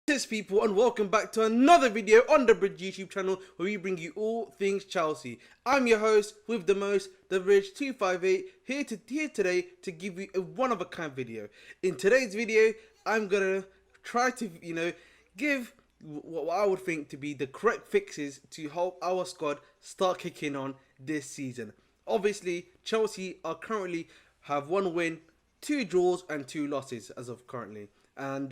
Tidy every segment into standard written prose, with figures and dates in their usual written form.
Yes, people, and welcome back to another video on the Bridge YouTube channel where we bring you all things Chelsea. I'm your host with the most, the Bridge 258, here today to give you a one-of-a-kind video. In today's video, I'm gonna try to, give what I would think to be the correct fixes to help our squad start kicking on this season. Obviously, Chelsea are currently have one win, two draws, and two losses as of currently. And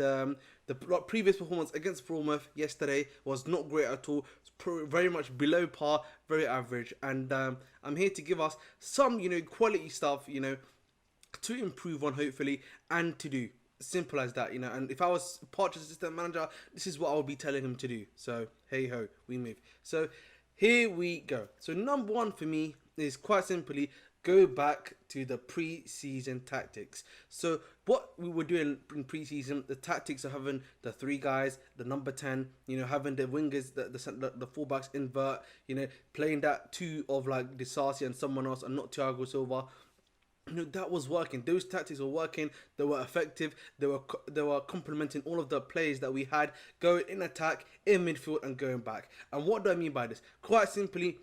the previous performance against Bournemouth yesterday was not great at all. It's very much below par, very average. And I'm here to give us some, quality stuff, to improve on hopefully and to do. Simple as that, And if I was Poch's assistant manager, this is what I would be telling him to do. So hey ho, we move. So here we go. So number one for me is quite simply go back to the pre-season tactics. So what we were doing in pre-season, the tactics of having the three guys, the number 10, having the wingers, the fullbacks invert, playing that two of like Disasi and someone else and not Thiago Silva. That was working. Those tactics were working. They were effective. They were complementing all of the plays that we had going in attack, in midfield, and going back. And what do I mean by this? Quite simply,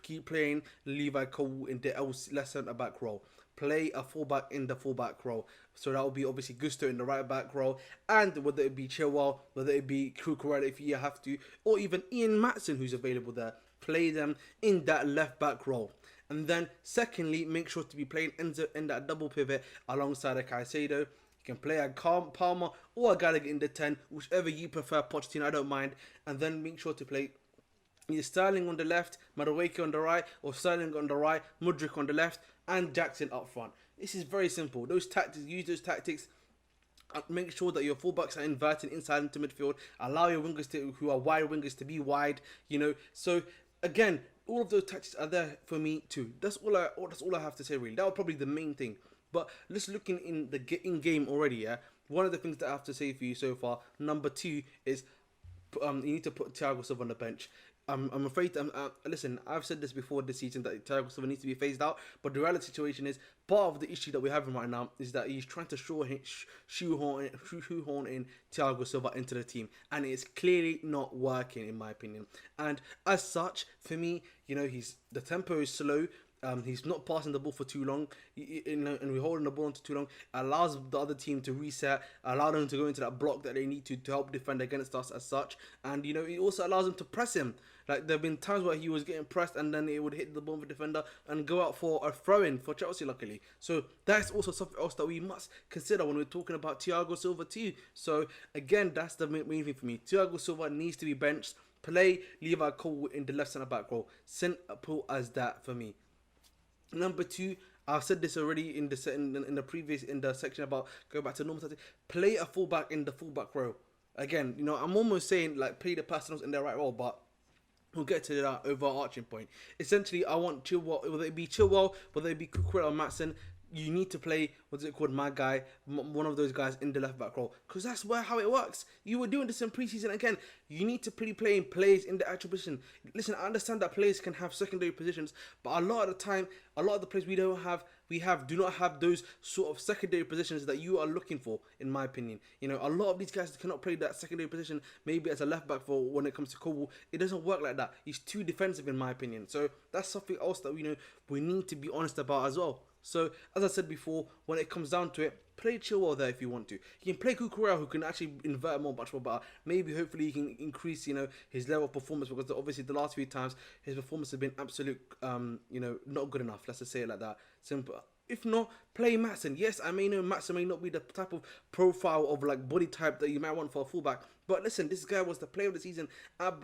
keep playing Levi Cole in the left centre back role. Play a fullback in the fullback role. So that will be obviously Gusto in the right back role, and whether it be Chilwell, whether it be Cucurella if you have to, or even Ian Matson who's available there. Play them in that left back role. And then secondly, make sure to be playing Enzo in that double pivot alongside a Caicedo. You can play a Palmer or a Gallagher in the 10, whichever you prefer. Pochettino, I don't mind. And then make sure to play either Sterling on the left, Madueke on the right, or Sterling on the right, Mudryk on the left, and Jackson up front. This is very simple. Those tactics, use those tactics. Make sure that your fullbacks are inverted inside into midfield. Allow your wingers who are wide wingers to be wide. So again, all of those tactics are there for me too. That's all I have to say really. That was probably the main thing. But let's look in the in-game already, yeah? One of the things that I have to say for you so far, number 2, is you need to put Thiago Silva on the bench. I'm afraid. Listen, I've said this before this season that Thiago Silva needs to be phased out. But the reality situation is, part of the issue that we're having right now is that he's trying to shoehorn in Thiago Silva into the team, and it's clearly not working in my opinion. And as such, for me, the tempo is slow. He's not passing the ball for too long, and we're holding the ball on too long. Allows the other team to reset, allow them to go into that block that they need to help defend against us as such. And it also allows them to press him. Like there have been times where he was getting pressed and then it would hit the ball of the defender and go out for a throw-in for Chelsea, luckily. So that's also something else that we must consider when we're talking about Thiago Silva too. So again, that's the main thing for me. Thiago Silva needs to be benched. Play Levi Cole in the left centre back role. Simple as that for me. Number 2, I've said this already in the section about go back to normal tactics. Play a fullback in the fullback role. Again, I'm almost saying like play the personals in their right role, but we'll get to that overarching point. Essentially, I want Chilwell, whether it be Chilwell, whether it be Cucurella or Matson, you need to play, my guy, one of those guys in the left back role, because that's how it works. You were doing this in preseason again. You need to be playing players in the actual position. Listen, I understand that players can have secondary positions, but a lot of the time, a lot of the players do not have those sort of secondary positions that you are looking for, in my opinion. A lot of these guys cannot play that secondary position, maybe as a left back for when it comes to Cole. It doesn't work like that. He's too defensive, in my opinion. So that's something else that we need to be honest about as well. So, as I said before, when it comes down to it, play Chilwell there if you want to. You can play Cucurella, who can actually invert much more better. Maybe, hopefully, he can increase, his level of performance, because obviously the last few times his performance has been absolute, not good enough. Let's just say it like that. Simple. If not, play Matson. Yes, I may know Matson may not be the type of profile of like body type that you might want for a fullback. But listen, this guy was the player of the season,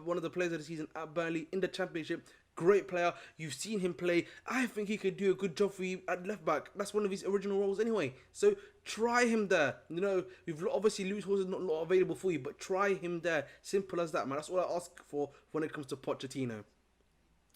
one of the players of the season at Burnley in the Championship. Great player. You've seen him play. I think he could do a good job for you at left back. That's one of his original roles anyway. So try him there. You've obviously Lewis Hall is not available for you, but try him there. Simple as that, man. That's all I ask for when it comes to Pochettino.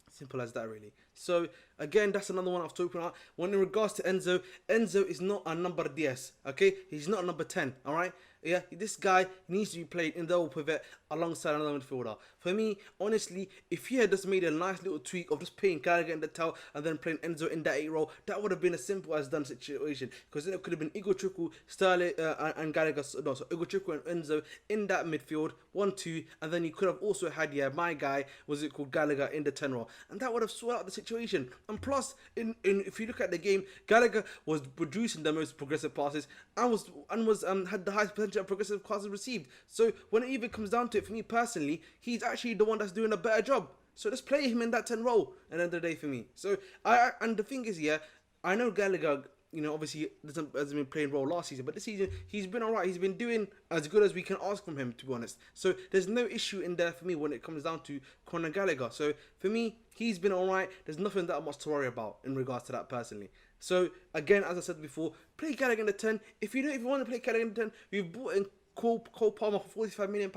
Simple as that, really. So Again, that's another one I've talked about. When in regards to Enzo, Enzo is not a number 10, okay? He's not a number 10, all right? Yeah, this guy needs to be played in double pivot alongside another midfielder. For me, honestly, if he had just made a nice little tweak of just playing Gallagher in the tail and then playing Enzo in that 8 role, that would have been a simple as done situation. Because then it could have been Igochukwu, Sterling, and Gallagher. No, so Igochukwu and Enzo in that midfield, 1-2, and then you could have also had, yeah, my guy, was it called Gallagher in the 10 role, and that would have sorted out the situation. And plus, if you look at the game, Gallagher was producing the most progressive passes and was had the highest percentage of progressive passes received. So when it even comes down to it, for me personally, he's actually the one that's doing a better job. So let's play him in that 10 role at the end of the day for me. So and the thing is, yeah, I know Gallagher, you know, obviously hasn't been playing role last season, but this season he's been alright. He's been doing as good as we can ask from him, to be honest. So there's no issue in there for me when it comes down to Conor Gallagher. So for me, he's been alright. There's nothing that much to worry about in regards to that personally. So again, as I said before, play Gallagher in the 10. If you want to play Gallagher in the 10, we've bought in Cole Palmer for £45 million.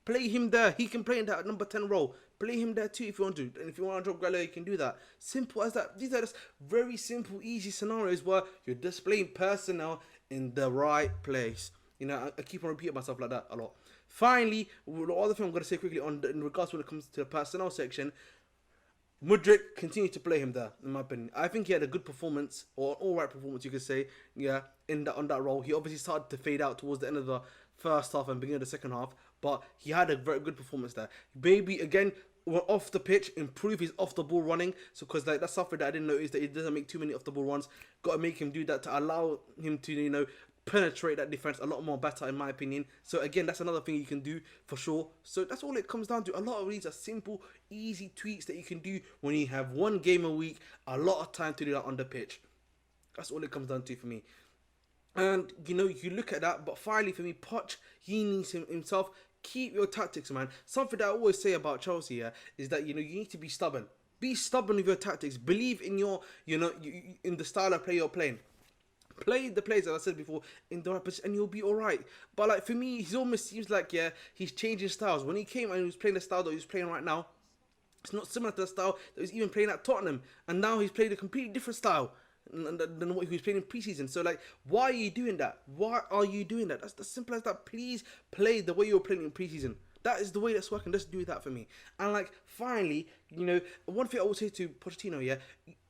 Play him there. He can play in that number 10 role. Play him there too if you want to. And if you want to drop Gallagher, you can do that. Simple as that. These are just very simple, easy scenarios where you're displaying personnel in the right place. You know, I keep on repeating myself like that a lot. Finally, the other thing I'm going to say quickly in regards when it comes to the personnel section, Mudryk continued to play him there, in my opinion. I think he had a good performance, or an alright performance, you could say, yeah, on that role. He obviously started to fade out towards the end of the first half and beginning of the second half, but he had a very good performance there. Maybe, again, off the pitch, improve his off-the-ball running, so because that's something that I didn't notice, that he doesn't make too many off-the-ball runs. Got to make him do that to allow him to, you know, penetrate that defense a lot more better, in my opinion. So again, that's another thing you can do for sure. So that's all it comes down to. A lot of these are simple, easy tweaks that you can do when you have one game a week, a lot of time to do that on the pitch. That's all it comes down to for me. And you know, you look at that, but finally for me, Poch, he needs himself. Keep your tactics, man. Something that I always say about Chelsea, yeah, is that, you know, you need to be stubborn. Be stubborn with your tactics. Believe in your, you know, in the style of play you're playing. Play the players, as I said before, in the right position and you'll be alright. But like for me, he almost seems like, yeah, he's changing styles. When he came and he was playing the style that he's playing right now, it's not similar to the style that he's even playing at Tottenham. And now he's played a completely different style than what he was playing in preseason. So like, why are you doing that? Why are you doing that? That's as simple as that. Please play the way you were playing in preseason. That is the way that's working. Just do that for me. And like, finally, you know, one thing I will say to Pochettino, yeah,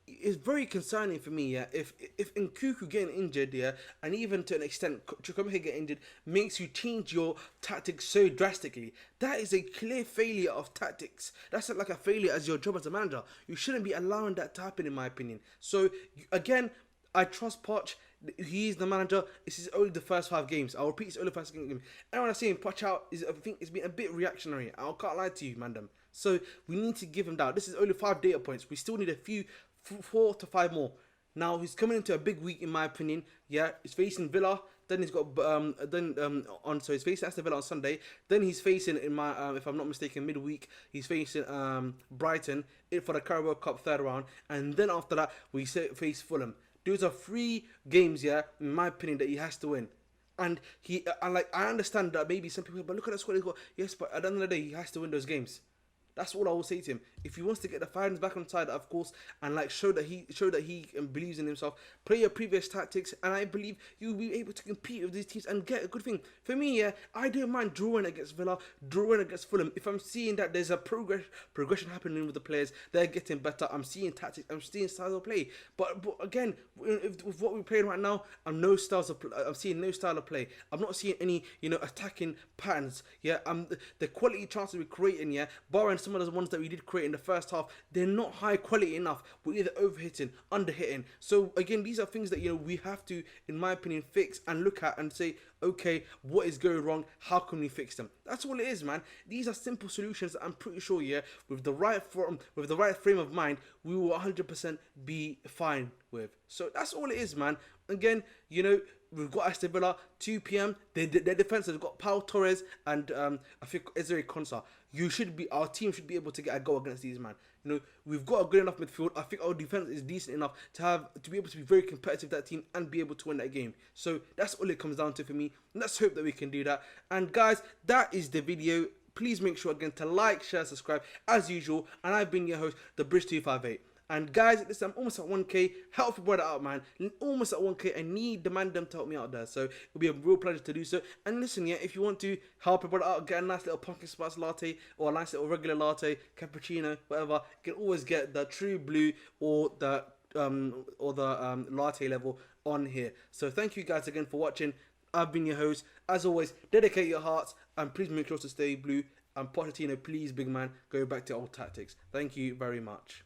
it's very concerning for me, yeah, if Nkunku getting injured, yeah, and even to an extent Chukwuemeka getting injured makes you change your tactics so drastically. That is a clear failure of tactics. That's like a failure as your job as a manager. You shouldn't be allowing that to happen, in my opinion. So again, I trust Poch. He's the manager. This is only the first 5 games. I'll repeat, it's only the first game. And when I say Poch out, I think it's been a bit reactionary. I can't lie to you, mandem. So we need to give him that. This is only 5 data points. We still need a few, 4 to 5 more. Now he's coming into a big week, in my opinion. Yeah, he's facing Villa. Then he's got so he's facing Aston Villa on Sunday. Then he's facing, in my if I'm not mistaken, midweek he's facing Brighton for the Carabao Cup 3rd round, and then after that we face Fulham. Those are 3 games, yeah, in my opinion, that he has to win. And I understand that maybe some people, but look at the squad he's got. Yes, but at the end of the day, he has to win those games. That's all I will say to him. If he wants to get the fans back on side, of course, and like show that he believes in himself, play your previous tactics, and I believe you'll be able to compete with these teams and get a good thing. For me, yeah, I don't mind drawing against Villa, drawing against Fulham. If I'm seeing that there's a progression happening with the players, they're getting better. I'm seeing tactics, I'm seeing styles of play. But again, with what we're playing right now, I'm seeing no style of play. I'm not seeing any, you know, attacking patterns. Yeah, the quality chances we're creating, yeah, barring some of the ones that we did create in the first half, they're not high quality enough. We're either overhitting, underhitting. So again, these are things that, you know, we have to, in my opinion, fix and look at and say, okay, what is going wrong? How can we fix them? That's all it is, man. These are simple solutions that I'm pretty sure, yeah, with the right frame of mind, we will 100% be fine with. So that's all it is, man. Again, you know, we've got Aston Villa, 2 p.m. Their defense has got Pau Torres and I think Ezri Konsa. Our team should be able to get a goal against these, man. You know, we've got a good enough midfield. I think our defense is decent enough to be able to be very competitive with that team and be able to win that game. So that's all it comes down to for me. Let's hope that we can do that. And guys, that is the video. Please make sure again to like, share, subscribe as usual. And I've been your host, The Bridge 258. And guys, listen, I'm almost at 1k. Help your brother out, man. Almost at 1k. I need the man them to help me out there. So it'll be a real pleasure to do so. And listen, yeah, if you want to help your brother out, get a nice little pumpkin spice latte or a nice little regular latte, cappuccino, whatever, you can always get the true blue or the latte level on here. So thank you guys again for watching. I've been your host. As always, dedicate your hearts and please make sure to stay blue. And Pochettino, please, big man, go back to old tactics. Thank you very much.